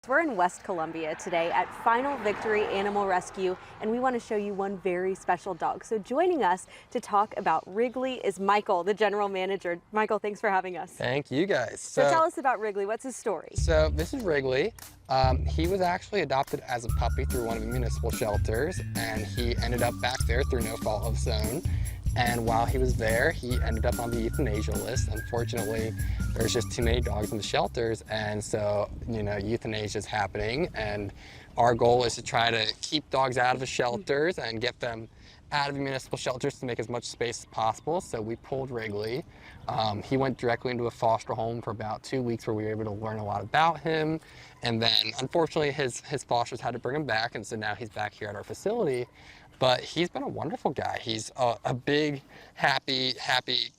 We're in West Columbia today at Final Victory Animal Rescue, and we want to show you one very special dog. So joining us to talk about Wrigley is Michael, the general manager. Michael, thanks for having us. Thank you guys. So tell us about Wrigley. What's his story? So this is Wrigley. He was actually adopted as a puppy through one of the municipal shelters, and he ended up back there through no fault of his own. And while he was there, he ended up on the euthanasia list. Unfortunately, there's just too many dogs in the shelters, and so, euthanasia is happening. And our goal is to try to keep dogs out of the shelters and get them out of the municipal shelters to make as much space as possible. So we pulled Wrigley. He went directly into a foster home for about 2 weeks where we were able to learn a lot about him. And then, unfortunately, his fosters had to bring him back, and so now he's back here at our facility. But he's been a wonderful guy. He's a big, happy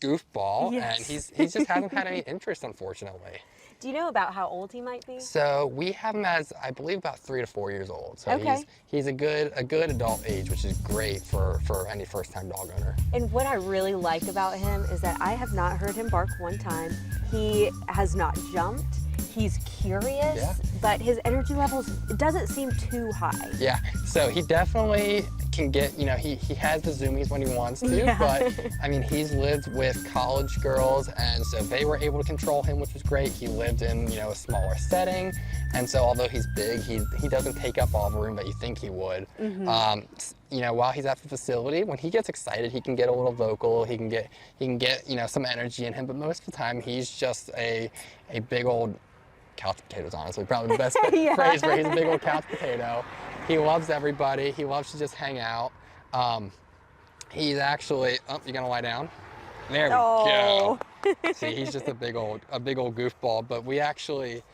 goofball, yes. And he just hasn't had any interest, unfortunately. Do you know about how old he might be? So we have him as, I believe, about 3 to 4 years old. So okay. he's a good adult age, which is great for any first-time dog owner. And what I really like about him is that I have not heard him bark one time. He has not jumped. He's curious, yeah. But his energy levels doesn't seem too high. Yeah, so he definitely can get, he has the zoomies when he wants to, yeah. But I mean, he's lived with college girls, and so they were able to control him, which was great. He lived in, a smaller setting, and so although he's big, he doesn't take up all the room that you think he would. Mm-hmm. While he's at the facility, when he gets excited, he can get a little vocal, he can get, some energy in him, but most of the time, he's just a big old couch potatoes, honestly, probably the best yeah. phrase for he's a big old couch potato. He loves everybody. He loves to just hang out. He's actually, you're gonna lie down? There we go. See, he's just a big old goofball, but we actually,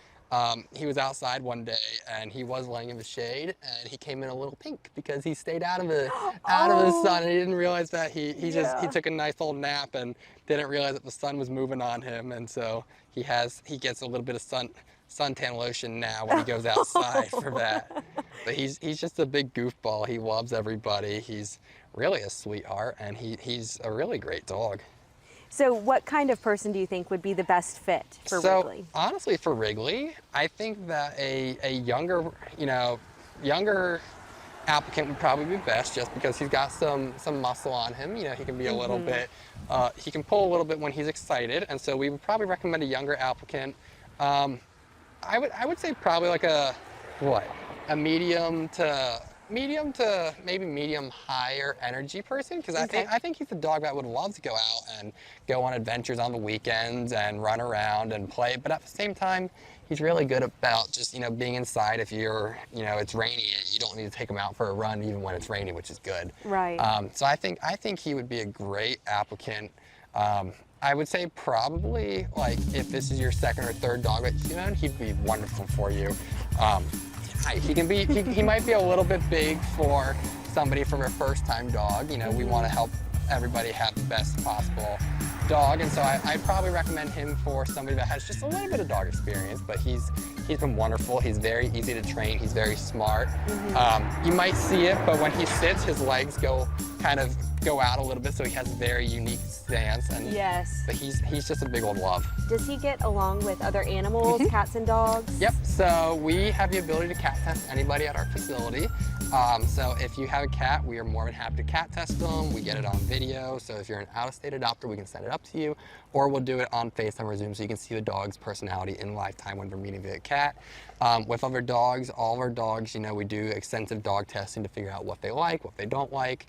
he was outside one day and he was laying in the shade and he came in a little pink because he stayed out of the sun, and he didn't realize that he took a nice old nap and didn't realize that the sun was moving on him, and so he gets a little bit of suntan lotion now when he goes outside for that. But he's just a big goofball. He loves everybody. He's really a sweetheart, and he's a really great dog. So what kind of person do you think would be the best fit for Wrigley? Honestly, for Wrigley, I think that a younger applicant would probably be best, just because he's got some muscle on him. He can be a little bit, he can pull a little bit when he's excited, and so we would probably recommend a younger applicant. I would say probably like a medium to maybe medium higher energy person, because I think he's a dog that would love to go out and go on adventures on the weekends and run around and play, but at the same time he's really good about just being inside. If you're it's rainy, you don't need to take him out for a run even when it's rainy, which is good. Right. So I think he would be a great applicant. I would say probably, like, if this is your second or third dog that you own, he'd be wonderful for you. He might be a little bit big for somebody from a first-time dog. We want to help everybody have the best possible dog, and so I'd probably recommend him for somebody that has just a little bit of dog experience, but he's been wonderful. He's very easy to train. He's very smart. You might see it, but when he sits, his legs go out a little bit, so he has a very unique stance. And yes. But he's just a big old love. Does he get along with other animals, cats and dogs? Yep. So we have the ability to cat test anybody at our facility. So if you have a cat, we are more than happy to cat test them. We get it on video. So if you're an out-of-state adopter, we can send it up to you, or we'll do it on FaceTime or Zoom, so you can see the dog's personality in lifetime when we're meeting the cat. With other dogs, all of our dogs, we do extensive dog testing to figure out what they like, what they don't like.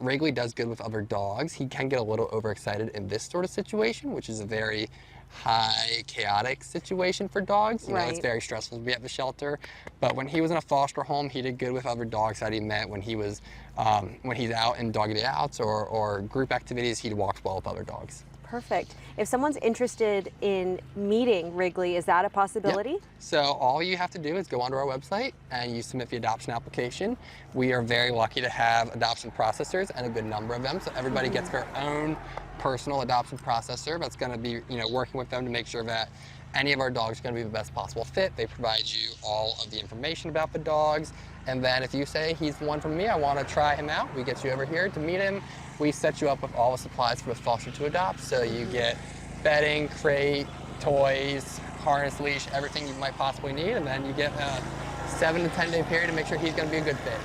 Wrigley does good with other dogs. He can get a little overexcited in this sort of situation, which is a very high chaotic situation for dogs. Right. It's very stressful to be at the shelter. But when he was in a foster home, he did good with other dogs that he met. When he's out in doggy day outs or group activities, he walks well with other dogs. Perfect. If someone's interested in meeting Wrigley, is that a possibility? Yep. So all you have to do is go onto our website and you submit the adoption application. We are very lucky to have adoption processors, and a good number of them, so everybody gets their own personal adoption processor that's going to be working with them to make sure that any of our dogs are going to be the best possible fit. They provide you all of the information about the dogs, and then if you say, he's the one for me, I want to try him out, we get you over here to meet him. We set you up with all the supplies for the foster to adopt, so you get bedding, crate, toys, harness, leash, everything you might possibly need, and then you get a 7 to 10 day period to make sure he's going to be a good fit.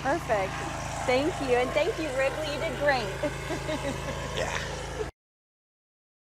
Perfect. Thank you, and thank you, Wrigley. You did great. Yeah.